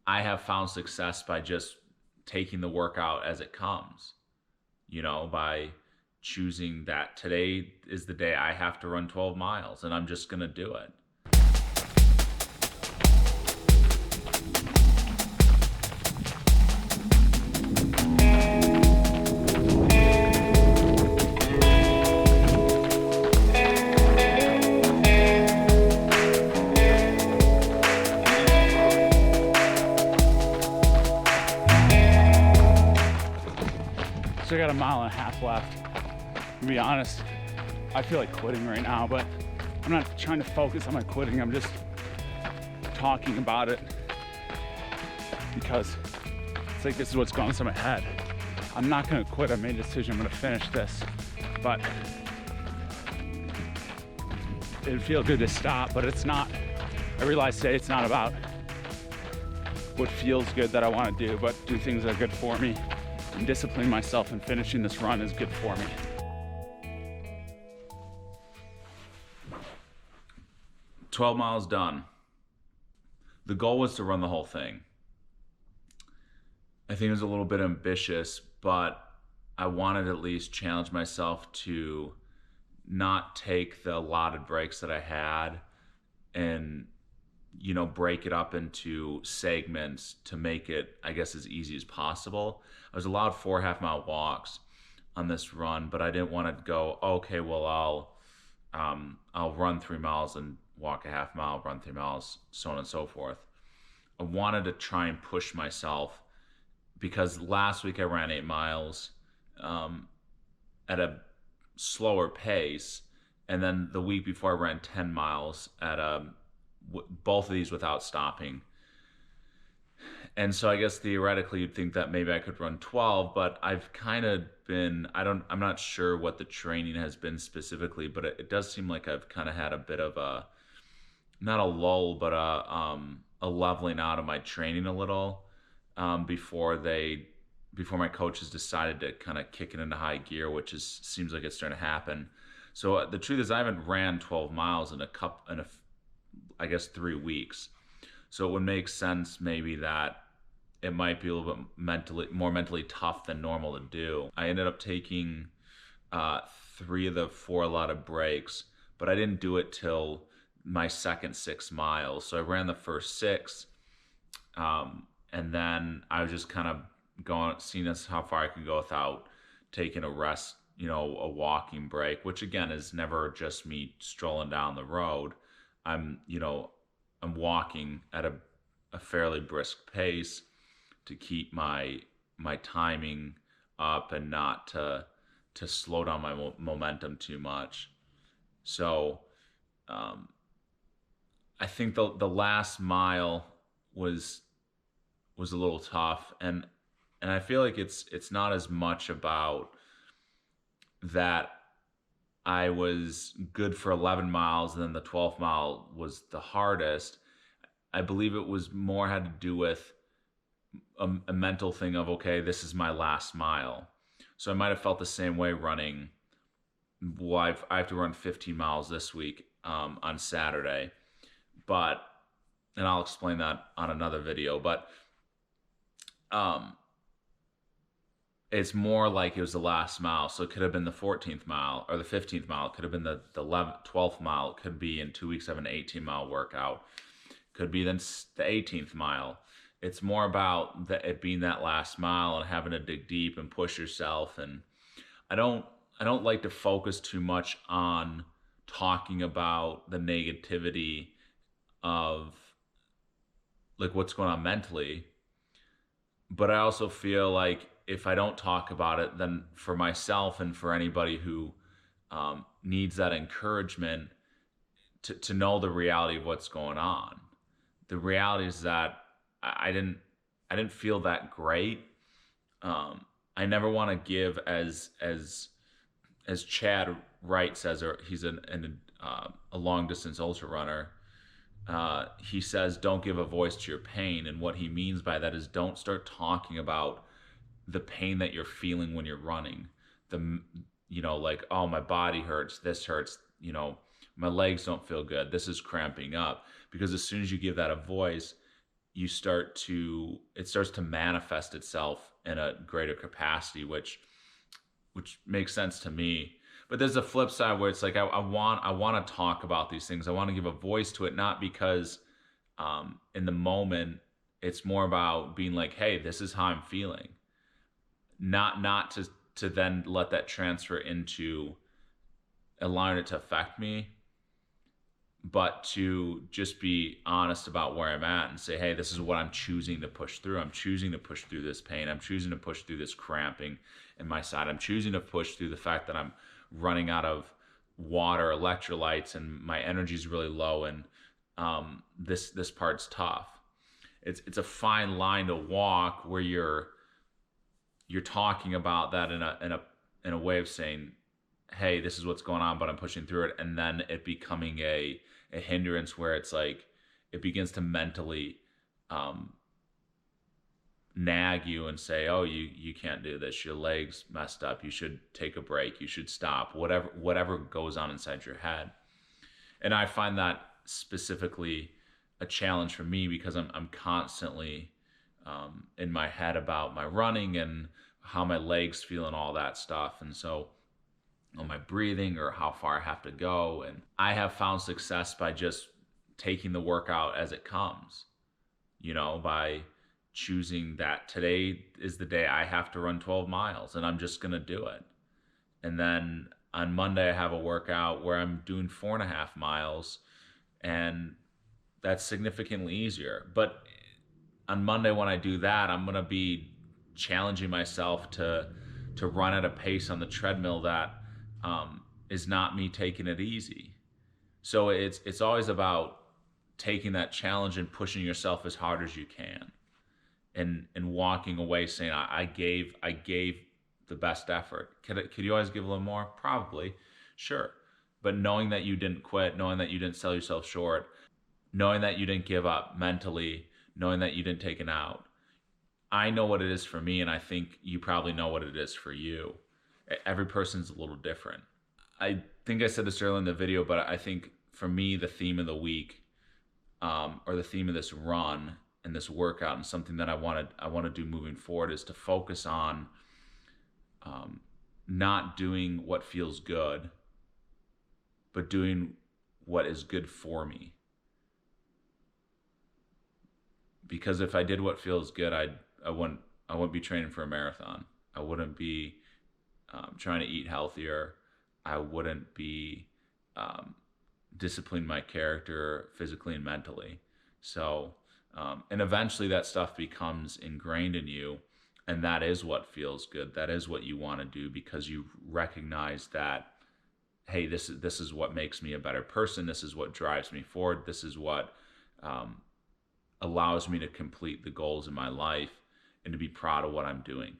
I have found success by just taking the workout as it comes, by choosing that today is the day I have to run 12 miles and I'm just going to do it. So I got a mile and a half left. To be honest, I feel like quitting right now, but I'm not trying to focus on my quitting. I'm just talking about it because it's like this is what's going through my head. I'm not gonna quit. I made a decision. I'm gonna finish this, but it'd feel good to stop, but it's not. I realize today it's not about what feels good that I want to do, but do things that are good for me. And disciplining myself and finishing this run is good for me. "12 miles done." The goal was to run the whole thing. I think it was a little bit ambitious, but I wanted to at least challenge myself to not take the allotted breaks that I had and break it up into segments to make it, I guess, as easy as possible. I was allowed 4.5 mile walks on this run, but I didn't want to go, okay, well, I'll run 3 miles and walk a half mile, run 3 miles, so on and so forth. I wanted to try and push myself because last week I ran 8 miles at a slower pace, and then the week before I ran 10 miles at both of these without stopping. And so I guess theoretically you'd think that maybe I could run 12, but I've kind of been, I'm not sure what the training has been specifically, but it does seem like I've kind of had a bit of not a lull, but a leveling out of my training a little before my coaches decided to kind of kick it into high gear, which seems like it's starting to happen. So the truth is I haven't ran 12 miles in I guess 3 weeks. So it would make sense maybe that it might be a little bit more mentally tough than normal to do. I ended up taking 3 of the 4 allotted breaks, but I didn't do it till my second 6 miles. So I ran the first 6, and then I was just kind of seeing as how far I could go without taking a rest, a walking break, which again is never just me strolling down the road. I'm walking at a fairly brisk pace to keep my timing up and not to slow down my momentum too much. So I think the last mile was a little tough, and I feel like it's not as much about that I was good for 11 miles and then the 12th mile was the hardest. I believe it was more had to do with a mental thing of, okay, this is my last mile. So I might have felt the same way running. Well, I have to run 15 miles this week on Saturday, and I'll explain that on another video, but it's more like it was the last mile. So it could have been the 14th mile or the 15th mile. It could have been the 11th, 12th mile. It could be in 2 weeks I have an 18-mile workout. Could be then the 18th mile. It's more about it being that last mile and having to dig deep and push yourself. And I don't like to focus too much on talking about the negativity of like what's going on mentally. But I also feel like if I don't talk about it, then for myself and for anybody who needs that encouragement to know the reality of what's going on. The reality is that I didn't feel that great. I never want to give as Chad Wright says, or he's a long distance ultra runner. He says, don't give a voice to your pain. And what he means by that is don't start talking about the pain that you're feeling when you're running. Like, oh, my body hurts, this hurts, my legs don't feel good, this is cramping up. Because as soon as you give that a voice, it starts to manifest itself in a greater capacity, which makes sense to me. But there's a flip side where it's like I want to talk about these things. I want to give a voice to it, not because in the moment it's more about being like, hey, this is how I'm feeling, not to then let that transfer into allowing it to affect me, but to just be honest about where I'm at and say, hey, this is what I'm choosing to push through. I'm choosing to push through this pain. I'm choosing to push through this cramping in my side. I'm choosing to push through the fact that I'm running out of water, electrolytes, and my energy is really low, and this part's tough. It's a fine line to walk where you're talking about that in a way of saying, hey, this is what's going on, but I'm pushing through it, and then it becoming a hindrance where it's like it begins to mentally nag you and say, oh, you can't do this, your legs messed up, you should take a break, you should stop, whatever goes on inside your head. And I find that specifically a challenge for me because I'm constantly in my head about my running and how my legs feel and all that stuff, and so on my breathing or how far I have to go. And I have found success by just taking the workout as it comes, by choosing that today is the day I have to run 12 miles and I'm just going to do it. And then on Monday, I have a workout where I'm doing 4.5 miles, and that's significantly easier. But on Monday, when I do that, I'm going to be challenging myself to run at a pace on the treadmill that is not me taking it easy. So it's always about taking that challenge and pushing yourself as hard as you can, and walking away saying, I gave the best effort. Could you always give a little more? Probably, sure. But knowing that you didn't quit, knowing that you didn't sell yourself short, knowing that you didn't give up mentally, knowing that you didn't take it out. I know what it is for me, and I think you probably know what it is for you. Every person's a little different. I think I said this earlier in the video, but I think for me, the theme of the week, or the theme of this run and this workout, and something that I want to do moving forward, is to focus on not doing what feels good, but doing what is good for me. Because if I did what feels good, I wouldn't be training for a marathon. I wouldn't be trying to eat healthier. I wouldn't be disciplining my character physically and mentally. So, and eventually that stuff becomes ingrained in you, and that is what feels good. That is what you want to do, because you recognize that, hey, this is what makes me a better person. This is what drives me forward. This is what allows me to complete the goals in my life and to be proud of what I'm doing.